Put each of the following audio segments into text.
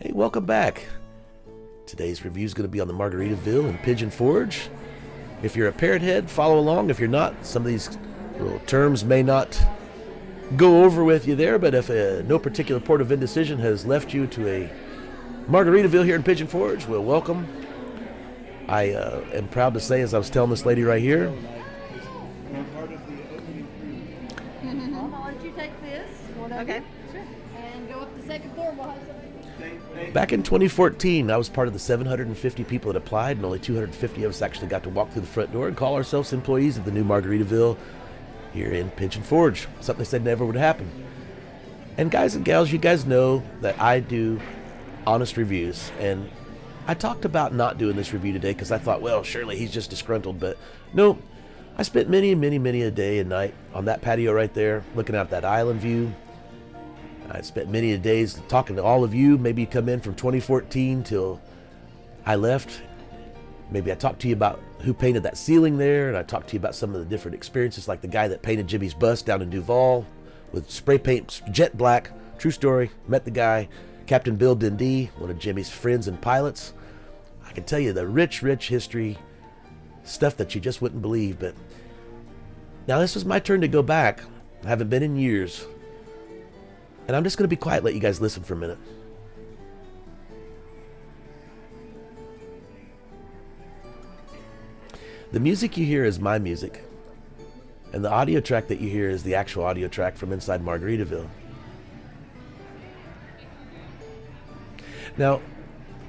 Hey, welcome back. Today's review is going to be on the Margaritaville and Pigeon Forge. If you're a Parrothead, follow along. If you're not, some of these little terms may not go over with you there, but if no particular port of indecision has left you to a Margaritaville here in Pigeon Forge, well, welcome. I am proud to say, as I was telling this lady right here, Why don't you take this? Okay. Sure. And go up the second floor. We'll have some. back in 2014, I was part of the 750 people that applied, and only 250 of us actually got to walk through the front door and call ourselves employees of the new Margaritaville here in Pigeon Forge. Something they said never would happen. And guys and gals, you guys know that I do honest reviews, and I talked about not doing this review today because I thought, well, surely he's just disgruntled, but no. I spent many a day and night on that patio right there, looking out that island view. I spent many a days talking to all of you. Maybe you come in from 2014 till I left. Maybe I talked to you about who painted that ceiling there, and I talked to you about some of the different experiences, like the guy that painted Jimmy's bust down in Duval with spray paint, jet black. True story. Met the guy, Captain Bill Dundee, one of Jimmy's friends and pilots. I can tell you the rich history, stuff that you just wouldn't believe. But now this was my turn to go back. I haven't been in years. And I'm just going to be quiet, let you guys listen for a minute. The music you hear is my music. And the audio track that you hear is the actual audio track from inside Margaritaville. Now,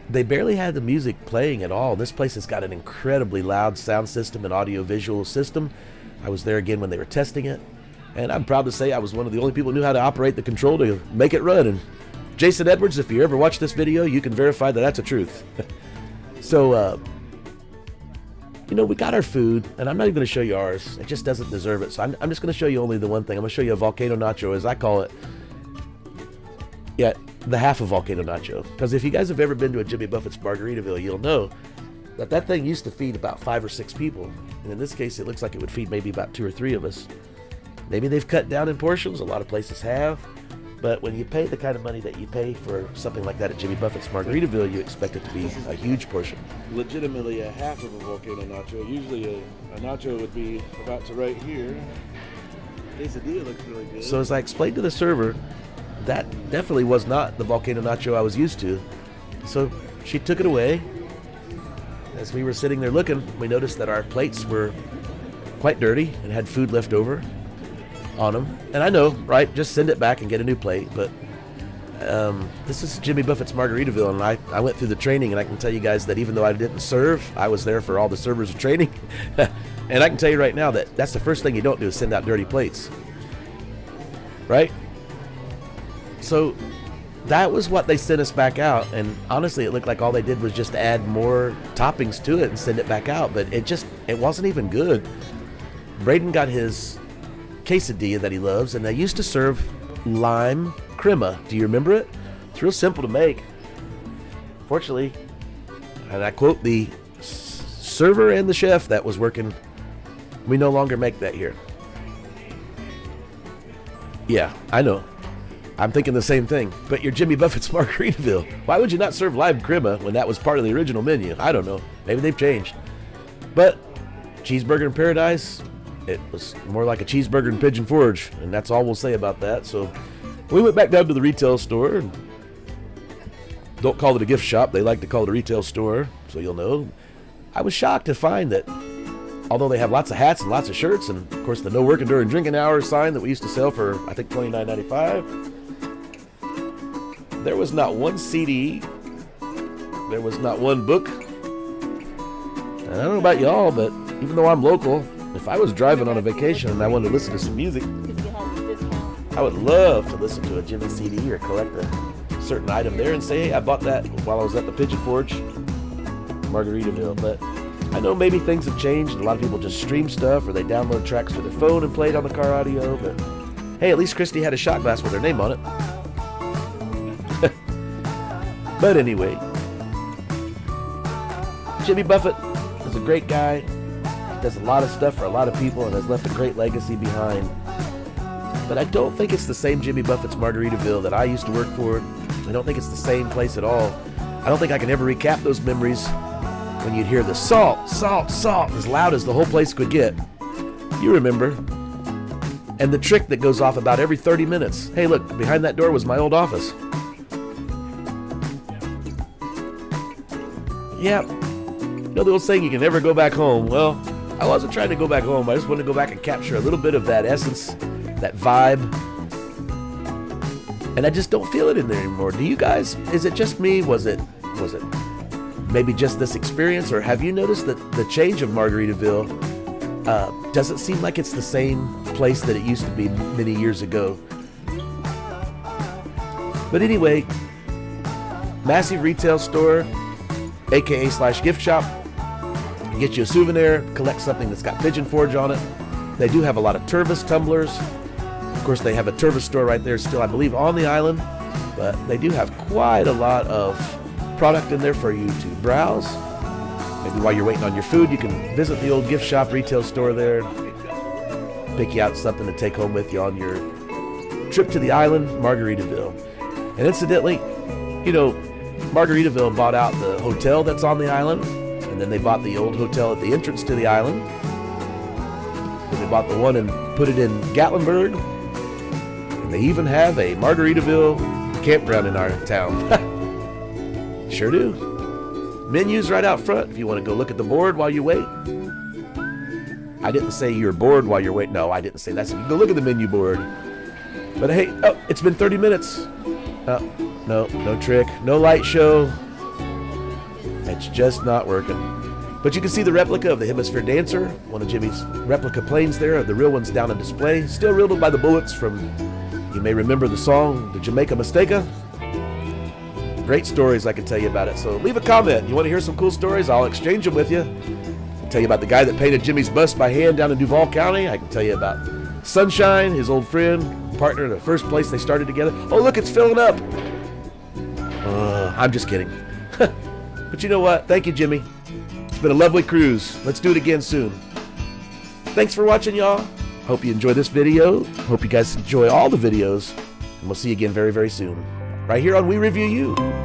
they barely had the music playing at all. This place has got an incredibly loud sound system and audio-visual system. I was there again when they were testing it. And I'm proud to say I was one of the only people who knew how to operate the control to make it run. And Jason Edwards, if you ever watch this video, you can verify that that's the truth. So, we got our food, and I'm not even going to show you ours. It just doesn't deserve it. So I'm just going to show you only the one thing. I'm going to show you a Volcano Nacho, as I call it. Yeah, the half of Volcano Nacho. Because if you guys have ever been to a Jimmy Buffett's Margaritaville, you'll know that thing used to feed about 5 or 6 people. And in this case, it looks like it would feed maybe about 2 or 3 of us. Maybe they've cut down in portions. A lot of places have. But when you pay the kind of money that you pay for something like that at Jimmy Buffett's Margaritaville, you expect it to be a huge portion. Legitimately a half of a Volcano Nacho. Usually a nacho would be about to right here. Quesadilla looks really good. So as I explained to the server, that definitely was not the Volcano Nacho I was used to. So she took it away. As we were sitting there looking, we noticed that our plates were quite dirty and had food left over on them. And I know, right, just send it back and get a new plate. But this is Jimmy Buffett's Margaritaville, and I went through the training, and I can tell you guys that even though I didn't serve, I was there for all the servers' training. And I can tell you right now that that's the first thing you don't do is send out dirty plates. Right? So that was what they sent us back out, and honestly it looked like all they did was just add more toppings to it and send it back out, but it wasn't even good. Braden got his quesadilla that he loves, and they used to serve lime crema. Do you remember it? It's real simple to make. Fortunately, and I quote the server and the chef that was working, we no longer make that here. Yeah, I know. I'm thinking the same thing, but you're Jimmy Buffett's Margaritaville. Why would you not serve lime crema when that was part of the original menu? I don't know. Maybe they've changed. But cheeseburger in paradise, it was more like a cheeseburger in Pigeon Forge, and that's all we'll say about that. So we went back down to the retail store. And don't call it a gift shop. They like to call it a retail store, so you'll know. I was shocked to find that although they have lots of hats and lots of shirts, and of course the no working during drinking hours sign that we used to sell for, I think, $29.95, there was not one CD, there was not one book. And I don't know about y'all, but even though I'm local, if I was driving on a vacation and I wanted to listen to some music, I would love to listen to a Jimmy CD or collect a certain item there and say, hey, I bought that while I was at the Pigeon Forge Margaritaville. But I know maybe things have changed and a lot of people just stream stuff or they download tracks to their phone and play it on the car audio, but hey, at least Christy had a shot glass with her name on it. But anyway, Jimmy Buffett is a great guy. He does a lot of stuff for a lot of people and has left a great legacy behind. But I don't think it's the same Jimmy Buffett's Margaritaville that I used to work for. I don't think it's the same place at all. I don't think I can ever recap those memories when you'd hear the salt, salt, salt as loud as the whole place could get. You remember. And the trick that goes off about every 30 minutes. Hey, look, behind that door was my old office. Yeah, you know the old saying, you can never go back home. Well, I wasn't trying to go back home. I just wanted to go back and capture a little bit of that essence, that vibe. And I just don't feel it in there anymore. Do you guys? Is it just me? Was it maybe just this experience? Or have you noticed that the change of Margaritaville doesn't seem like it's the same place that it used to be many years ago? But anyway, massive retail store, aka/gift shop. Get you a souvenir, collect something that's got Pigeon Forge on it. They do have a lot of Tervis tumblers. Of course, they have a Tervis store right there still, I believe, on the island. But they do have quite a lot of product in there for you to browse. Maybe while you're waiting on your food, you can visit the old gift shop retail store there. Pick you out something to take home with you on your trip to the island, Margaritaville. And incidentally, you know, Margaritaville bought out the hotel that's on the island, and then they bought the old hotel at the entrance to the island. Then they bought the one and put it in Gatlinburg. And they even have a Margaritaville campground in our town. Sure do. Menus right out front if you want to go look at the board while you wait. I didn't say you're bored while you're waiting. No, I didn't say that. So you can go look at the menu board. But hey, oh, it's been 30 minutes. No trick. No light show. It's just not working. But you can see the replica of the Hemisphere Dancer, one of Jimmy's replica planes there. The real one's down on display. Still riddled by the bullets from, you may remember the song, the Jamaica Mistake-a. Great stories I can tell you about it. So leave a comment. You want to hear some cool stories? I'll exchange them with you. I'll tell you about the guy that painted Jimmy's bust by hand down in Duval County. I can tell you about Sunshine, his old friend, partner in the first place they started together. Oh, look, it's filling up. I'm just kidding. But you know what? Thank you, Jimmy. It's been a lovely cruise. Let's do it again soon. Thanks for watching, y'all. Hope you enjoy this video. Hope you guys enjoy all the videos. And we'll see you again very, very soon. Right here on We Review You.